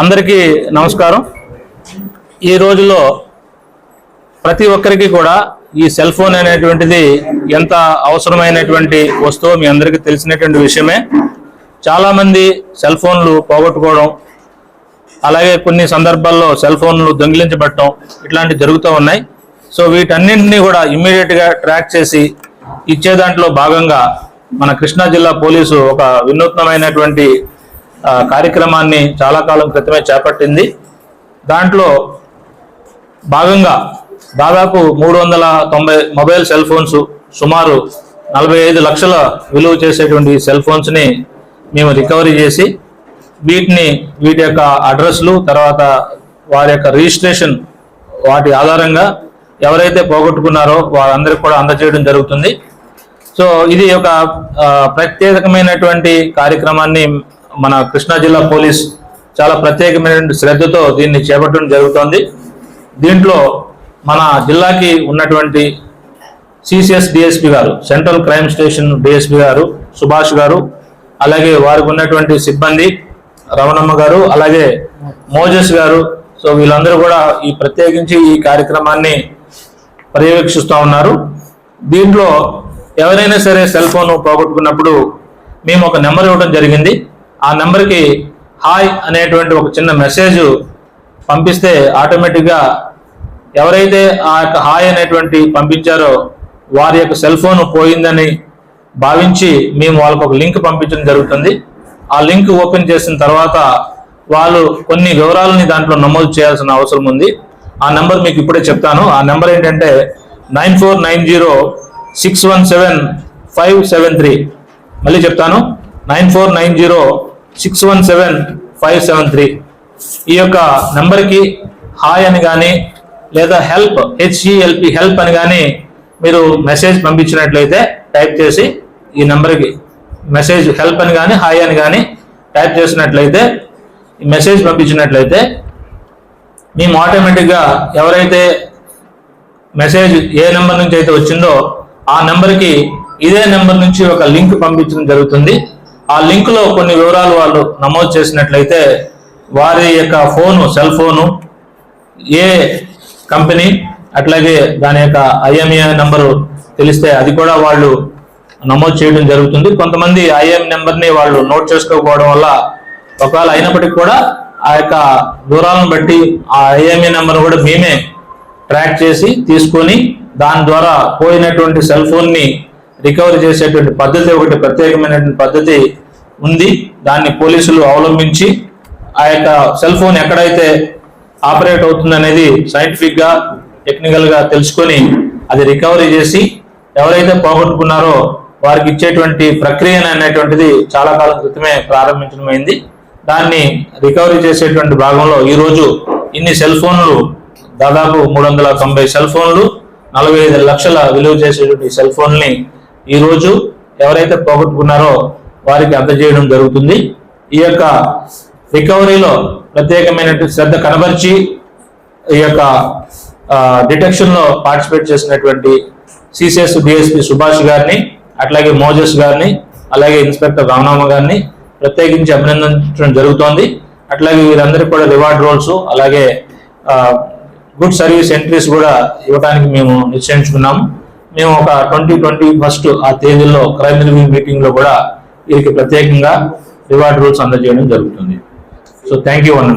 అందరికీ నమస్కారం। ఈ రోజుల్లో ప్రతి ఒక్కరికి కూడా ఈ సెల్ ఫోన్ అనేటువంటిది ఎంత అవసరమైనటువంటి వస్తువు మీ అందరికీ తెలిసినటువంటి విషయమే। చాలా మంది సెల్ ఫోన్లు పోగొట్టుకోవడం, అలాగే కొన్ని సందర్భాల్లో సెల్ ఫోన్లు దొంగిలించబడటం ఇట్లాంటివి జరుగుతూ ఉన్నాయి। సో వీటన్నింటినీ కూడా ఇమ్మీడియట్ గా ట్రాక్ చేసి ఇచ్చే దాంట్లో భాగంగా మన కృష్ణా జిల్లా పోలీసు ఒక వినూత్నమైనటువంటి కార్యక్రమాన్ని చాలా కాలం క్రితమే చేపట్టింది। దాంట్లో భాగంగా దాదాపు 390 మొబైల్ సెల్ ఫోన్స్, సుమారు 45 లక్షల విలువ చేసేటువంటి సెల్ ఫోన్స్ ని మేము రికవరీ చేసి వీటి యొక్క అడ్రస్లు, తర్వాత వారి యొక్క రిజిస్ట్రేషన్ వాటి ఆధారంగా ఎవరైతే పోగొట్టుకున్నారో వారందరికీ కూడా అందజేయడం జరుగుతుంది। సో ఇది ఒక ప్రత్యేకమైనటువంటి కార్యక్రమాన్ని మన కృష్ణా జిల్లా పోలీస్ చాలా ప్రత్యేకమైన శ్రద్ధతో దీన్ని చేపట్టడం జరుగుతోంది। దీంట్లో మన జిల్లాకి ఉన్నటువంటి సిసిఎస్ డిఎస్పీ గారు, సెంట్రల్ క్రైమ్ స్టేషన్ డిఎస్పీ గారు సుభాష్ గారు, అలాగే వారికి ఉన్నటువంటి సిబ్బంది రమణమ్మ గారు, అలాగే మోజెస్ గారు, సో వీళ్ళందరూ కూడా ఈ ప్రత్యేకించి ఈ కార్యక్రమాన్ని పర్యవేక్షిస్తూ ఉన్నారు। దీంట్లో ఎవరైనా సరే సెల్ ఫోన్ పోగొట్టుకున్నప్పుడు మేము ఒక నెంబర్ ఇవ్వడం జరిగింది। ఆ నెంబర్కి హాయ్ అనేటువంటి ఒక చిన్న మెసేజ్ పంపిస్తే ఆటోమేటిక్గా ఎవరైతే ఆ యొక్క హాయ్ అనేటువంటి పంపించారో వారి యొక్క సెల్ ఫోన్ పోయిందని భావించి మేము వాళ్ళకు ఒక లింక్ పంపించడం జరుగుతుంది। ఆ లింక్ ఓపెన్ చేసిన తర్వాత వాళ్ళు కొన్ని వివరాలని దాంట్లో నమోదు చేయాల్సిన అవసరం ఉంది। ఆ నెంబర్ మీకు ఇప్పుడే చెప్తాను। ఆ నెంబర్ ఏంటంటే 9490617573। మళ్ళీ చెప్తాను, 9490617573। ఈ యొక్క నెంబర్కి హాయ్ అని కానీ లేదా హెల్ప్ హెల్ప్ అని కానీ మీరు మెసేజ్ పంపించినట్లయితే, టైప్ చేసి ఈ నెంబర్కి మెసేజ్ హెల్ప్ అని కానీ హాయ్ అని కానీ టైప్ చేసినట్లయితే, ఈ మెసేజ్ పంపించినట్లయితే మేము ఆటోమేటిక్గా ఎవరైతే మెసేజ్ ఏ నెంబర్ నుంచి అయితే వచ్చిందో ఆ నెంబర్కి ఇదే నెంబర్ నుంచి ఒక లింక్ పంపించడం జరుగుతుంది। ఆ లింక్లో కొన్ని వివరాలు వాళ్ళు నమోదు చేసినట్లయితే వారి యొక్క సెల్ ఫోను ఏ కంపెనీ, అట్లాగే దాని యొక్క ఐఎంఈఐ నెంబరు తెలిస్తే అది కూడా వాళ్ళు నమోదు చేయడం జరుగుతుంది। కొంతమంది ఐఎం నెంబర్ని వాళ్ళు నోట్ చేసుకోకపోవడం వల్ల ఒకవేళ అయినప్పటికీ కూడా ఆ యొక్క వివరాలను బట్టి ఆ ఐఎంఈఐ నెంబర్ కూడా మేమే ట్రాక్ చేసి తీసుకొని దాని ద్వారా పోయినటువంటి సెల్ ఫోన్ని రికవరీ చేసేటువంటి పద్ధతి ఒకటి ప్రత్యేకమైనటువంటి పద్ధతి ఉంది। దాన్ని పోలీసులు అవలంబించి ఆ యొక్క సెల్ ఫోన్ ఎక్కడైతే ఆపరేట్ అవుతుంది అనేది సైంటిఫిక్ గా, టెక్నికల్ గా తెలుసుకొని అది రికవరీ చేసి ఎవరైతే పోగొట్టుకున్నారో వారికి ఇచ్చేటువంటి ప్రక్రియ అనేటువంటిది చాలా కాలం క్రితమే ప్రారంభించడమైంది। దాన్ని రికవరీ చేసేటువంటి భాగంలో ఈరోజు ఇన్ని సెల్ ఫోన్లు, దాదాపు 390 సెల్ ఫోన్లు, 45 లక్షల విలువ చేసేటువంటి సెల్ ఫోన్ని ఈరోజు ఎవరైతే పోగొట్టుకున్నారో వారికి అందజేయడం జరుగుతుంది। ఈ యొక్క రికవరీలో ప్రత్యేకమైన శ్రద్ధ కనబరిచి ఈ యొక్క డిటెక్షన్ లో పార్టిసిపేట్ చేసినటువంటి సిసిఎస్ డిఎస్పీ సుభాష్ గారిని, అట్లాగే మోజెస్ గారిని, అలాగే ఇన్స్పెక్టర్ రామనామ గారిని ప్రత్యేకించి అభినందించడం జరుగుతోంది। అట్లాగే వీరందరికీ కూడా రివార్డ్ రోల్స్, అలాగే గుడ్ సర్వీస్ ఎంట్రీస్ కూడా ఇవ్వడానికి మేము నిశ్చయించుకున్నాము। మేము ఒక 2021 ఆ తేదీలో క్రైమ్ రివ్యూ మీటింగ్ లో కూడా వీరికి ప్రత్యేకంగా రివార్డ్ రూల్స్ అందజేయడం జరుగుతుంది। సో థ్యాంక్ యూ అన్న।